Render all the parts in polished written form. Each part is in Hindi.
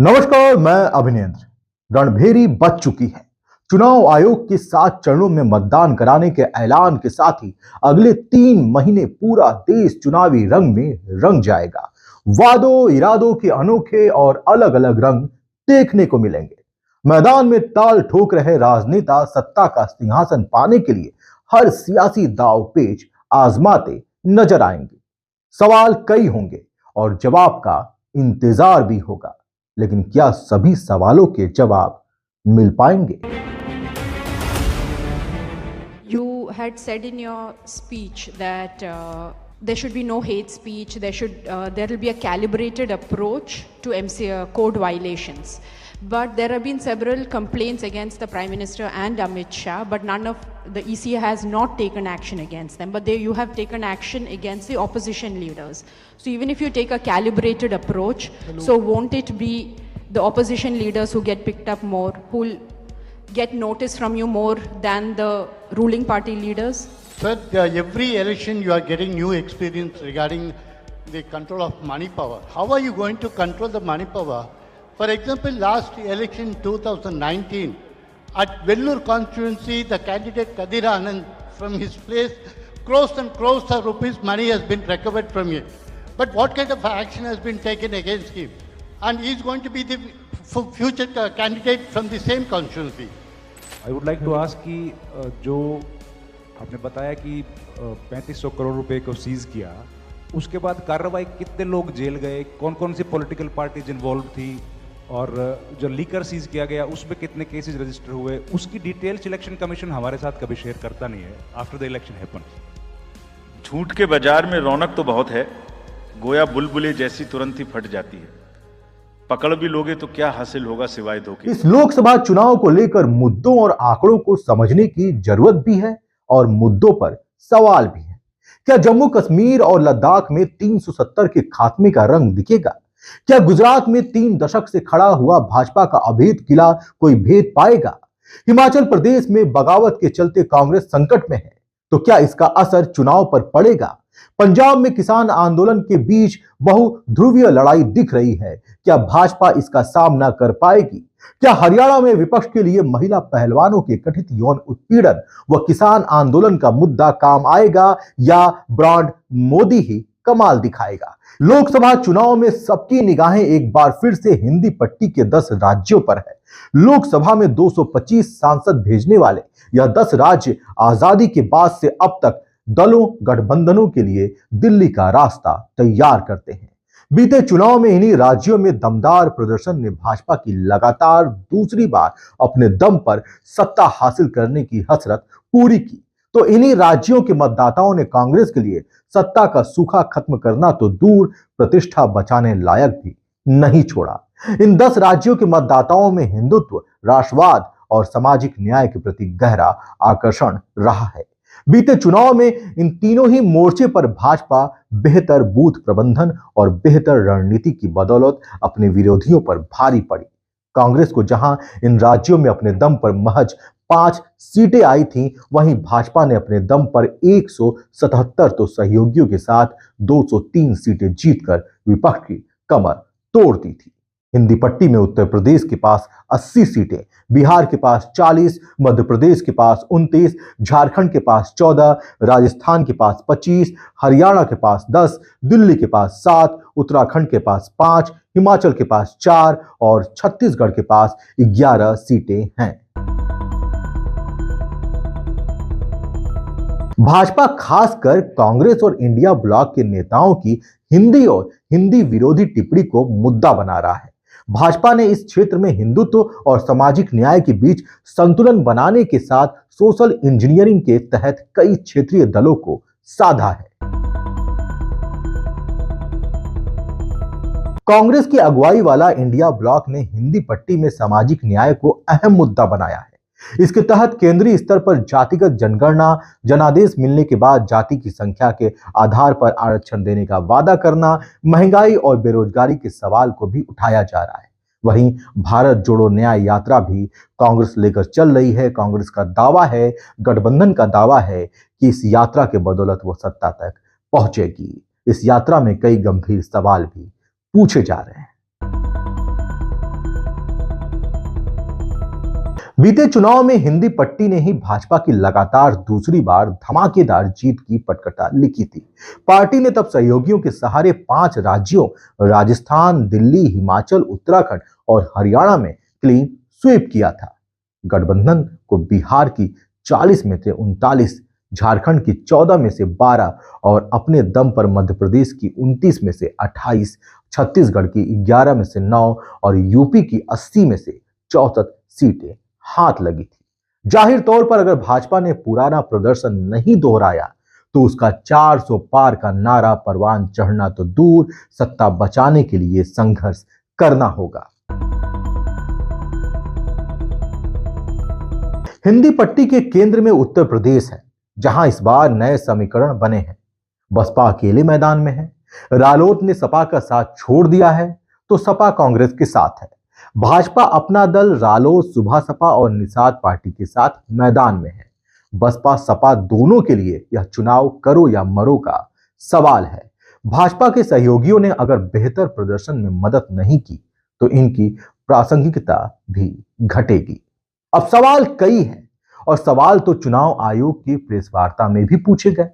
नमस्कार, मैं अभिनेंद्र। रणभेरी बज चुकी है। चुनाव आयोग के 7 चरणों में मतदान कराने के ऐलान के साथ ही अगले 3 महीने पूरा देश चुनावी रंग में रंग जाएगा। वादों इरादों के अनोखे और अलग अलग रंग देखने को मिलेंगे। मैदान में ताल ठोक रहे राजनेता सत्ता का सिंहासन पाने के लिए हर सियासी दाव पेच आजमाते नजर आएंगे। सवाल कई होंगे और जवाब का इंतजार भी होगा, लेकिन क्या सभी सवालों के जवाब मिल पाएंगे? You had said in your speech that there should be no hate speech. There will be a calibrated approach to code violations. But there have been several complaints against the Prime Minister and Amit Shah, but none of the EC has not taken action against them. But you have taken action against the opposition leaders. So even if you take a calibrated approach, so won't it be the opposition leaders who get picked up more, who will get notice from you more than the ruling party leaders? Sir, every election you are getting new experience regarding the control of money power. How are you going to control the money power? For example, last election 2019, at Vellore constituency, the candidate Kadir Anand from his place, crores and crores of rupees money has been recovered from him. But what kind of action has been taken against him? And he is going to be the future candidate from the same constituency. I would like to ask कि जो आपने बताया कि 3500 करोड़ रुपए को सीज किया, उसके बाद कार्रवाई कितने लोग जेल गए, कौन कौन सी पॉलिटिकल पार्टीज इन्वॉल्व थी, और जो लीकर सीज किया गया उसमें कितने केसेस रजिस्टर हुए, उसकी डिटेल्स इलेक्शन कमीशन हमारे साथ कभी शेयर करता नहीं है आफ्टर द इलेक्शन हैपन्स। झूठ के बाजार में रौनक तो बहुत है, गोया बुलबुले जैसी तुरंत ही फट जाती है। पकड़ भी लोगे तो क्या हासिल होगा सिवाय धोखे। इस लोकसभा चुनाव को लेकर मुद्दों और आंकड़ों को समझने की जरूरत भी है और मुद्दों पर सवाल भी है। क्या जम्मू कश्मीर और लद्दाख में 370 के खात्मे का रंग दिखेगा? क्या गुजरात में 3 दशक से खड़ा हुआ भाजपा का अभेद किला कोई भेद पाएगा? हिमाचल प्रदेश में बगावत के चलते कांग्रेस संकट में है, तो क्या इसका असर चुनाव पर पड़ेगा? पंजाब में किसान आंदोलन के बीच बहुध्रुवीय लड़ाई दिख रही है, क्या भाजपा इसका सामना कर पाएगी? क्या हरियाणा में विपक्ष के लिए महिला पहलवानों के कथित यौन उत्पीड़न व किसान आंदोलन का मुद्दा काम आएगा, या ब्रांड मोदी ही कमाल दिखाएगा? लोकसभा चुनाव में सबकी निगाहें एक बार फिर से हिंदी पट्टी के 10 राज्यों पर है। लोकसभा में 225 सांसद भेजने वाले यह 10 राज्य आजादी के बाद से अब तक दलों गठबंधनों के लिए दिल्ली का रास्ता तैयार करते हैं। बीते चुनाव में इन्हीं राज्यों में दमदार प्रदर्शन ने भाजपा की लगातार दूसरी बार अपने दम पर सत्ता हासिल करने की हसरत पूरी की, तो इन्हीं राज्यों के मतदाताओं ने कांग्रेस के लिए सत्ता का सूखा खत्म करना तो दूर, प्रतिष्ठा बचाने लायक भी नहीं छोड़ा। इन 10 राज्यों के मतदाताओं में हिंदुत्व, राष्ट्रवाद और सामाजिक न्याय के प्रति गहरा आकर्षण रहा है। बीते चुनाव में इन तीनों ही मोर्चे पर भाजपा बेहतर बूथ प्रबंधन और बेहतर रणनीति की बदौलत अपने विरोधियों पर भारी पड़ी। कांग्रेस को जहां इन राज्यों में अपने दम पर महज 5 सीटें आई थीं, वहीं भाजपा ने अपने दम पर 177 तो सहयोगियों के साथ 203 सीटें जीतकर विपक्ष की कमर तोड़ दी थी। हिंदी पट्टी में उत्तर प्रदेश के पास 80 सीटें, बिहार के पास 40, मध्य प्रदेश के पास 29, झारखंड के पास 14, राजस्थान के पास 25, हरियाणा के पास 10, दिल्ली के पास 7, उत्तराखंड के पास 5, हिमाचल के पास 4 और छत्तीसगढ़ के पास 11 सीटें हैं। भाजपा खासकर कांग्रेस और इंडिया ब्लॉक के नेताओं की हिंदी और हिंदी विरोधी टिप्पणी को मुद्दा बना रहा है। भाजपा ने इस क्षेत्र में हिंदुत्व और सामाजिक न्याय के बीच संतुलन बनाने के साथ सोशल इंजीनियरिंग के तहत कई क्षेत्रीय दलों को साधा है। कांग्रेस की अगुवाई वाला इंडिया ब्लॉक ने हिंदी पट्टी में सामाजिक न्याय को अहम मुद्दा बनाया है। इसके तहत केंद्रीय स्तर पर जातिगत जनगणना, जनादेश मिलने के बाद जाति की संख्या के आधार पर आरक्षण देने का वादा करना, महंगाई और बेरोजगारी के सवाल को भी उठाया जा रहा है। वहीं भारत जोड़ो न्याय यात्रा भी कांग्रेस लेकर चल रही है। कांग्रेस का दावा है, गठबंधन का दावा है कि इस यात्रा के बदौलत वो सत्ता तक पहुंचेगी। इस यात्रा में कई गंभीर सवाल भी पूछे जा रहे हैं। बीते चुनाव में हिंदी पट्टी ने ही भाजपा की लगातार दूसरी बार धमाकेदार जीत की पटकथा लिखी थी। पार्टी ने तब सहयोगियों के सहारे 5 राज्यों राजस्थान, दिल्ली, हिमाचल, उत्तराखंड और हरियाणा में क्लीन स्वीप किया था। गठबंधन को बिहार की 40 में से 39, झारखंड की 14 में से 12 और अपने दम पर मध्य प्रदेश की 29 में से 28, छत्तीसगढ़ की 11 में से 9 और यूपी की 80 में से 64 सीटें हाथ लगी थी। जाहिर तौर पर अगर भाजपा ने पुराना प्रदर्शन नहीं दोहराया तो उसका 400 पार का नारा परवान चढ़ना तो दूर, सत्ता बचाने के लिए संघर्ष करना होगा। हिंदी पट्टी के केंद्र में उत्तर प्रदेश है, जहां इस बार नए समीकरण बने हैं। बसपा अकेले मैदान में है, रालोद ने सपा का साथ छोड़ दिया है तो सपा कांग्रेस के साथ है। भाजपा अपना दल रालोद, सुभा सपा और निषाद पार्टी के साथ मैदान में है। बसपा सपा दोनों के लिए यह चुनाव करो या मरो का सवाल है। भाजपा के सहयोगियों ने अगर बेहतर प्रदर्शन में मदद नहीं की तो इनकी प्रासंगिकता भी घटेगी। अब सवाल कई हैं और सवाल तो चुनाव आयोग की प्रेस वार्ता में भी पूछे गए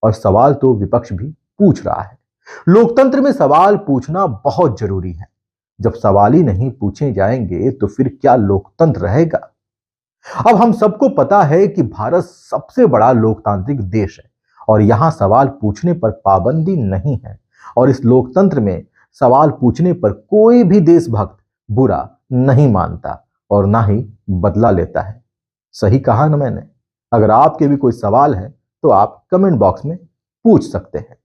और सवाल तो विपक्ष भी पूछ रहा है। लोकतंत्र में सवाल पूछना बहुत जरूरी है। जब सवाल ही नहीं पूछे जाएंगे तो फिर क्या लोकतंत्र रहेगा। अब हम सबको पता है कि भारत सबसे बड़ा लोकतांत्रिक देश है और यहां सवाल पूछने पर पाबंदी नहीं है और इस लोकतंत्र में सवाल पूछने पर कोई भी देशभक्त बुरा नहीं मानता और ना ही बदला लेता है। सही कहा ना मैंने? अगर आपके भी कोई सवाल है तो आप कमेंट बॉक्स में पूछ सकते हैं।